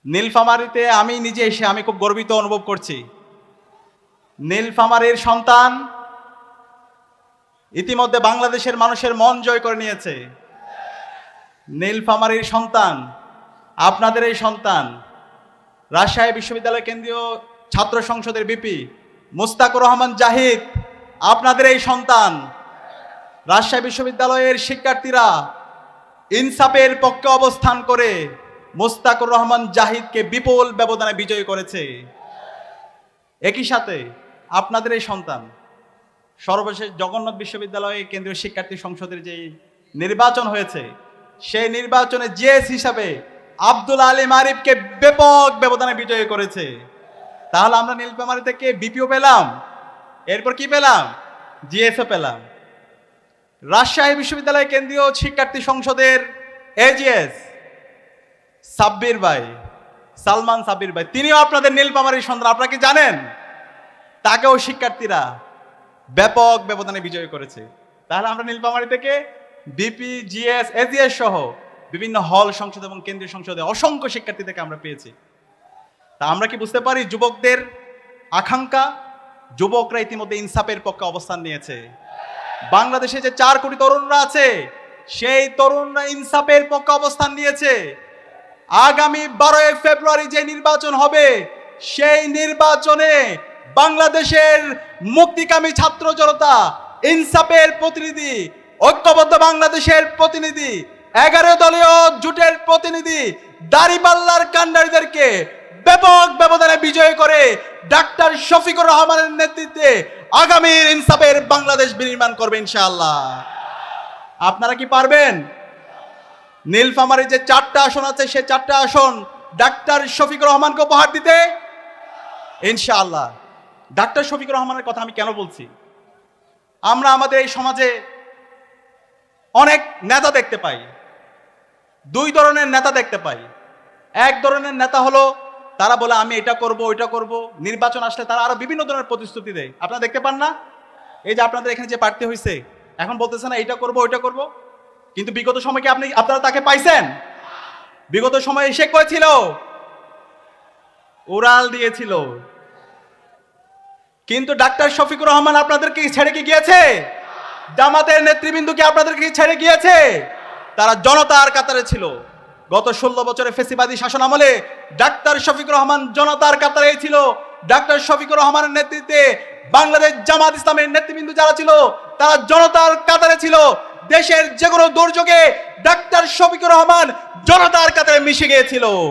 নীলফামারীতে আমি নিজে এসে আমি খুব গর্বিত অনুভব করছি। নীলফামারীর সন্তান ইতিমধ্যে বাংলাদেশের মানুষের মন জয় করে নিয়েছে। নীলফামারীর সন্তান, আপনাদের এই সন্তান, রাজশাহী বিশ্ববিদ্যালয় কেন্দ্রীয় ছাত্র সংসদের ভিপি মুস্তাকুর রহমান জাহিদ, আপনাদের এই সন্তান। রাজশাহী বিশ্ববিদ্যালয়ের শিক্ষার্থীরা ইনসাফের পক্ষে অবস্থান করে মুস্তাকুর রহমান জাহিদকে বিপুল ব্যবধানে বিজয়ী করেছে। একই সাথে আপনাদের এই সন্তান সর্বশেষ জগন্নাথ বিশ্ববিদ্যালয়ে কেন্দ্রীয় শিক্ষার্থী সংসদের যে নির্বাচন হয়েছে, সেই নির্বাচনে জিএস হিসাবে আব্দুল আলী মারিফকে ব্যাপক ব্যবধানে বিজয়ী করেছে। তাহলে আমরা নীলফামারী থেকে বিপিও পেলাম, এরপর কি পেলাম? জিএসও পেলাম। রাজশাহী বিশ্ববিদ্যালয় কেন্দ্রীয় শিক্ষার্থী সংসদের এজিএস সাব্বির ভাই, সালমান সাব্বির ভাই, তিনিও আপনাদের নীলফামারীর সন্তান। আপনারা কি জানেন? তাকেও শিক্ষার্থীরা ব্যাপক ব্যবধানে বিজয় করেছে। তাহলে আমরা নীলফামারী থেকে বিপি, জিএস, এজিএস সহ বিভিন্ন হল সংসদ এবং কেন্দ্রীয় সংসদে অসংখ্য শিক্ষার্থী থেকে আমরা পেয়েছি। তা আমরা কি বুঝতে পারি যুবকদের আকাঙ্ক্ষা? যুবকরা ইতিমধ্যে ইনসাফের পক্ষে অবস্থান নিয়েছে। বাংলাদেশে যে 4 কোটি তরুণরা আছে, সেই তরুণরা ইনসাফের পক্ষে অবস্থান নিয়েছে। আগামী 12 ফেব্রুয়ারি যে নির্বাচন হবে, সেই নির্বাচনে বাংলাদেশের মুক্তিকামী ছাত্র জনতা, ইনসাফের প্রতিনিধি, ঐক্যবদ্ধ বাংলাদেশের প্রতিনিধি, 11 দলীয় জোটের প্রতিনিধি, দাড়িপাল্লার কান্ডারিদেরকে ব্যাপক ব্যবধানে বিজয় করে ডাক্তার শফিকুর রহমানের নেতৃত্বে আগামীর ইনসাফের বাংলাদেশ বিনির্মাণ করবে ইনশাআল্লাহ। আপনারা কি পারবেন? নীলফামারীর যে 4টা আসন আছে, সেই 4টা আসন ডাক্তার শফিকুর রহমানকে উপহার দিতে ইনশাআল্লাহ। ডাক্তার শফিকুর রহমানের কথা আমি কেন বলছি? আমরা আমাদের এই সমাজে অনেক নেতা দেখতে পাই। 2 ধরনের নেতা দেখতে পাই। এক ধরনের নেতা হলো তারা বলে আমি এটা করব, ওইটা করব। নির্বাচন আসলে তারা আরো বিভিন্ন ধরনের প্রতিশ্রুতি দেয়। আপনারা দেখতে পান না? এই যে আপনাদের এখানে যে প্রার্থী হয়েছে, এখন বলতেছে না এটা করব, ওইটা করব। কিন্তু বিগত সময় কি আপনারা তাকে পাইছেন? বিগত সময়ে সে করেছিল, উড়াল দিয়েছিল। কিন্তু ডাক্তার শফিকুর রহমান আপনাদেরকে ছেড়ে কি গিয়েছে? জামাতের নেতৃবৃন্দ কি আপনাদেরকে ছেড়ে গিয়েছে? তারা জনতার কাতারে ছিল। গত 16 বছরে ফেসিবাদী শাসন আমলে ডাক্তার শফিকুর রহমান জনতার কাতারে ছিল। ডাক্তার শফিকুর রহমানের নেতৃত্বে বাংলাদেশ জামাত ইসলামের নেতৃবৃন্দ যারা ছিল, তারা জনতার কাতারে ছিল। দেশের যে কোনো দুর্যোগে ডাক্তার শফিকুর রহমান জনতার কাতারে মিশে গিয়েছিল।